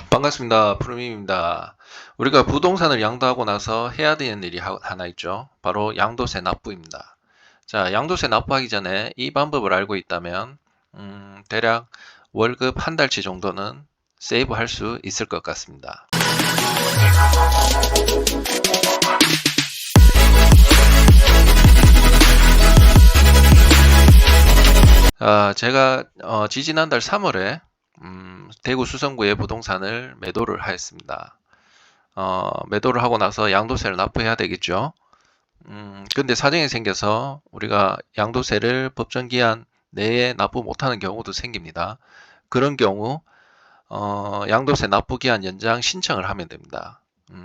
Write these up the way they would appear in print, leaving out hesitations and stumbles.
반갑습니다. 푸르밈입니다. 우리가 부동산을 양도하고 나서 해야 되는 일이 하나 있죠. 바로 양도세 납부입니다. 자, 양도세 납부하기 전에 이 방법을 알고 있다면 대략 월급 한 달치 정도는 세이브 할 수 있을 것 같습니다. 제가 지지난달 3월에 대구 수성구의 부동산을 매도를 하였습니다. 매도를 하고 나서 양도세를 납부해야 되겠죠. 근데 사정이 생겨서 우리가 양도세를 법정 기한 내에 납부 못하는 경우도 생깁니다. 그런 경우 양도세 납부 기한 연장 신청을 하면 됩니다.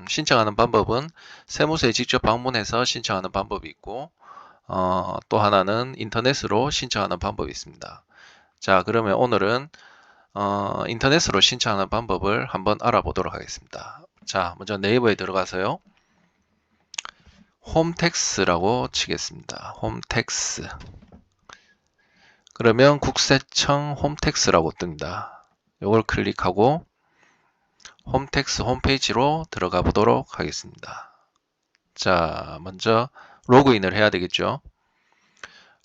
신청하는 방법은 세무서에 직접 방문해서 신청하는 방법이 있고 또 하나는 인터넷으로 신청하는 방법이 있습니다. 자, 그러면 오늘은 인터넷으로 신청하는 방법을 한번 알아보도록 하겠습니다. 자, 먼저 네이버에 들어가서요. 홈택스라고 치겠습니다. 홈택스. 그러면 국세청 홈택스라고 뜹니다. 이걸 클릭하고 홈택스 홈페이지로 들어가 보도록 하겠습니다. 자, 먼저 로그인을 해야 되겠죠.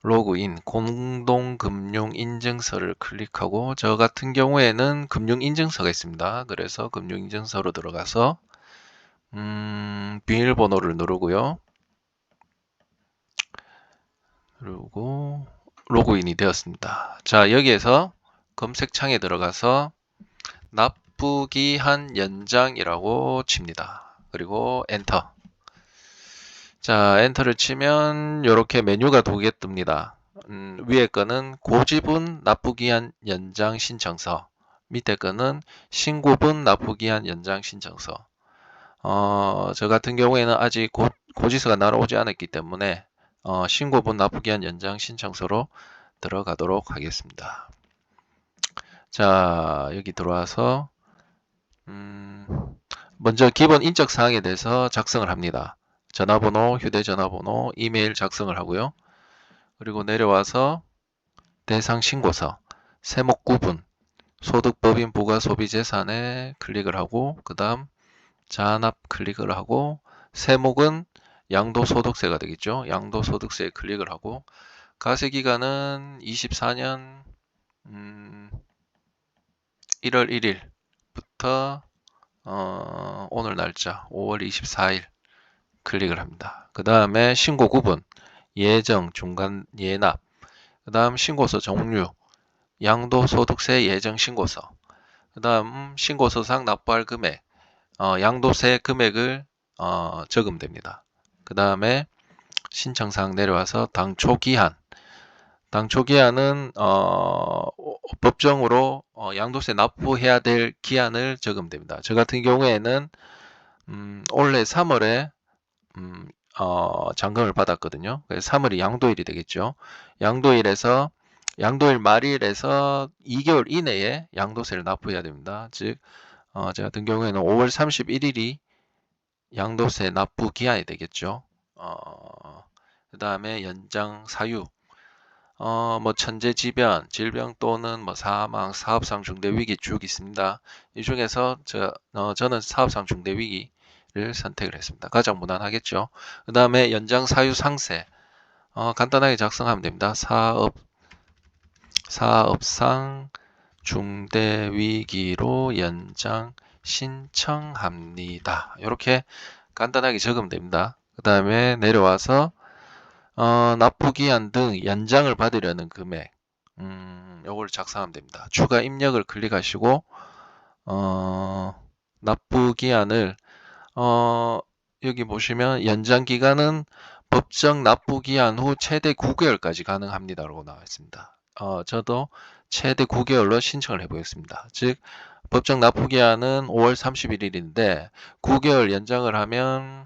로그인, 공동금융인증서를 클릭하고 저 같은 경우에는 금융인증서가 있습니다. 그래서 금융인증서로 들어가서 비밀번호를 누르고요. 그리고 로그인이 되었습니다. 자, 여기에서 검색창에 들어가서 납부기한 연장이라고 칩니다. 그리고 엔터. 자, 엔터를 치면 이렇게 메뉴가 두 개 뜹니다. 위에 거는 고지분 납부기한 연장 신청서, 밑에 거는 신고분 납부기한 연장 신청서. 저 같은 경우에는 아직 고지서가 날아오지 않았기 때문에 신고분 납부기한 연장 신청서로 들어가도록 하겠습니다. 자, 여기 들어와서 먼저 기본 인적 사항에 대해서 작성을 합니다. 전화번호, 휴대전화번호, 이메일 작성을 하고요. 그리고 내려와서 대상 신고서, 세목 구분, 소득법인 부가소비재산에 클릭을 하고 그 다음 잔압 클릭을 하고 세목은 양도소득세가 되겠죠. 양도소득세에 클릭을 하고 과세기간은 24년 1월 1일부터 오늘 날짜 5월 24일 클릭을 합니다. 그 다음에 신고 구분, 예정, 중간 예납, 그 다음 신고서 종류, 양도소득세 예정 신고서, 그 다음 신고서상 납부할 금액, 양도세 금액을 적으면 그 다음에 신청사항 내려와서 당초 기한, 당초 기한은 법정으로 양도세 납부해야 될 기한을 적으면 됩니다. 저 같은 경우에는 올해 3월에 잔금을 받았거든요. 그래서 3월이 양도일이 되겠죠. 양도일 말일에서 2개월 이내에 양도세를 납부해야 됩니다. 즉, 저 같은 경우에는 5월 31일이 양도세 납부 기한이 되겠죠. 그 다음에 연장 사유, 뭐 천재지변, 질병 또는 뭐 사망, 사업상 중대위기 쭉 있습니다. 이 중에서 저는 사업상 중대위기를 선택을 했습니다. 가장 무난하겠죠. 그 다음에 연장 사유 상세, 간단하게 작성하면 됩니다. 사업상 중대위기로 연장 신청합니다. 이렇게 간단하게 적으면 됩니다. 그 다음에 내려와서 납부기한 등 연장을 받으려는 금액 요걸 작성하면 됩니다. 추가 입력을 클릭하시고 납부기한을 여기 보시면 연장 기간은 법정 납부기한 후 최대 9개월까지 가능합니다 라고 나와 있습니다. 저도 최대 9개월로 신청을 해 보겠습니다. 즉 법정 납부기한은 5월 31일인데 9개월 연장을 하면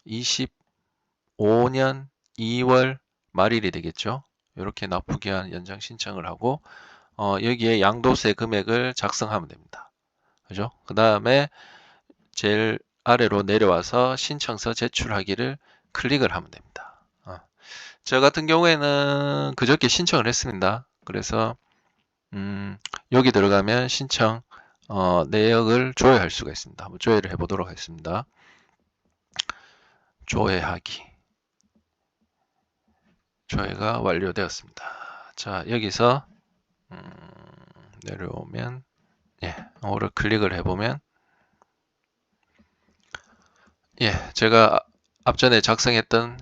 25년 2월 말일이 되겠죠. 이렇게 납부기한 연장 신청을 하고 여기에 양도세 금액을 작성하면 됩니다. 그죠? 그 다음에 제일 아래로 내려와서 신청서 제출하기를 클릭을 하면 됩니다. 저 같은 경우에는 그저께 신청을 했습니다. 그래서 여기 들어가면 신청 내역을 조회할 수가 있습니다. 한번 조회를 해보도록 하겠습니다. 조회하기. 조회가 완료되었습니다. 자, 여기서 내려오면 요거를 클릭을 해보면 제가 앞전에 작성했던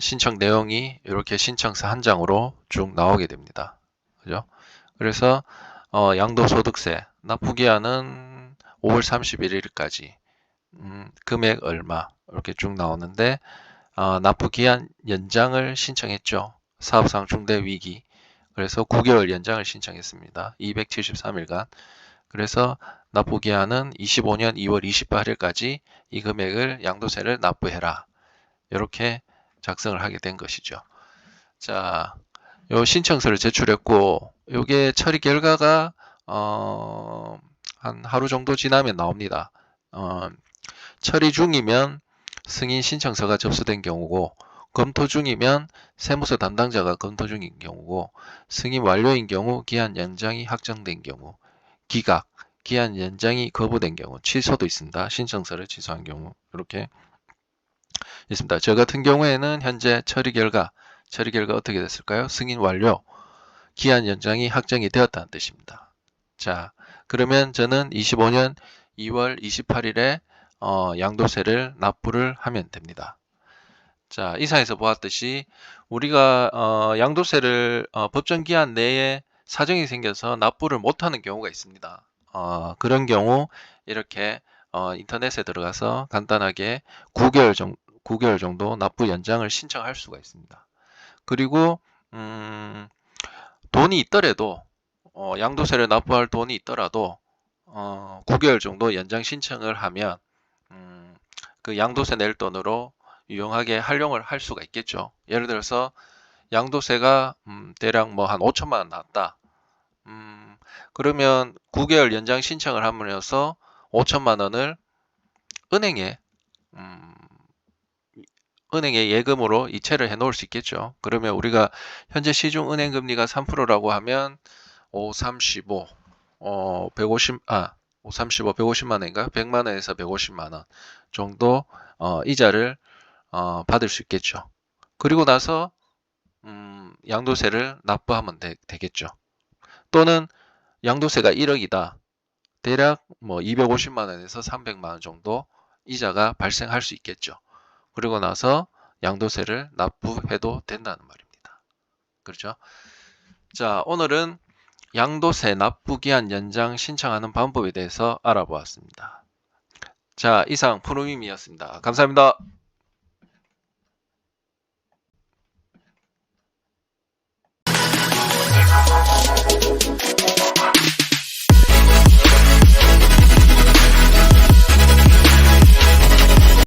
신청 내용이 이렇게 신청서 한 장으로 쭉 나오게 됩니다. 그죠? 그래서 양도소득세 납부기한은 5월 31일까지 금액 얼마 이렇게 쭉 나오는데 납부기한 연장을 신청했죠. 사업상 중대위기. 그래서 9개월 연장을 신청했습니다. 273일간. 그래서 납부기한은 25년 2월 28일까지 이 금액을 양도세를 납부해라. 이렇게 작성을 하게 된 것이죠. 자, 요 신청서를 제출했고 요게 처리 결과가 한 하루 정도 지나면 나옵니다. 처리 중이면 승인 신청서가 접수된 경우고 검토 중이면 세무서 담당자가 검토 중인 경우고 승인 완료인 경우 기한 연장이 확정된 경우 기각, 기한 연장이 거부된 경우 취소도 있습니다. 신청서를 취소한 경우 이렇게 있습니다. 저 같은 경우에는 현재 처리 결과 어떻게 됐을까요? 승인 완료, 기한 연장이 확정이 되었다는 뜻입니다. 자, 그러면 저는 25년 2월 28일에 양도세를 납부를 하면 됩니다. 자, 이상에서 보았듯이 우리가 양도세를 법정 기한 내에 사정이 생겨서 납부를 못하는 경우가 있습니다. 그런 경우 이렇게 인터넷에 들어가서 간단하게 9개월 정도 납부 연장을 신청할 수가 있습니다. 그리고 돈이 있더라도 양도세를 납부할 돈이 있더라도 9개월 정도 연장 신청을 하면 그 양도세 낼 돈으로 유용하게 활용을 할 수가 있겠죠. 예를 들어서 양도세가 대략 뭐 한 5천만 원 나왔다. 그러면 9개월 연장 신청을 하면서 5천만 원을 은행에 예금으로 이체를 해 놓을 수 있겠죠. 그러면 우리가 현재 시중 은행 금리가 3%라고 하면 5, 35, 150만 원인가? 100만 원에서 150만 원 정도 이자를 받을 수 있겠죠. 그리고 나서 양도세를 납부하면 되겠죠. 또는 양도세가 1억이다. 대략 뭐 250만 원에서 300만 원 정도 이자가 발생할 수 있겠죠. 그리고 나서 양도세를 납부해도 된다는 말입니다. 그렇죠? 자, 오늘은 양도세 납부기한 연장 신청하는 방법에 대해서 알아보았습니다. 자, 이상 푸르밈이었습니다. 감사합니다.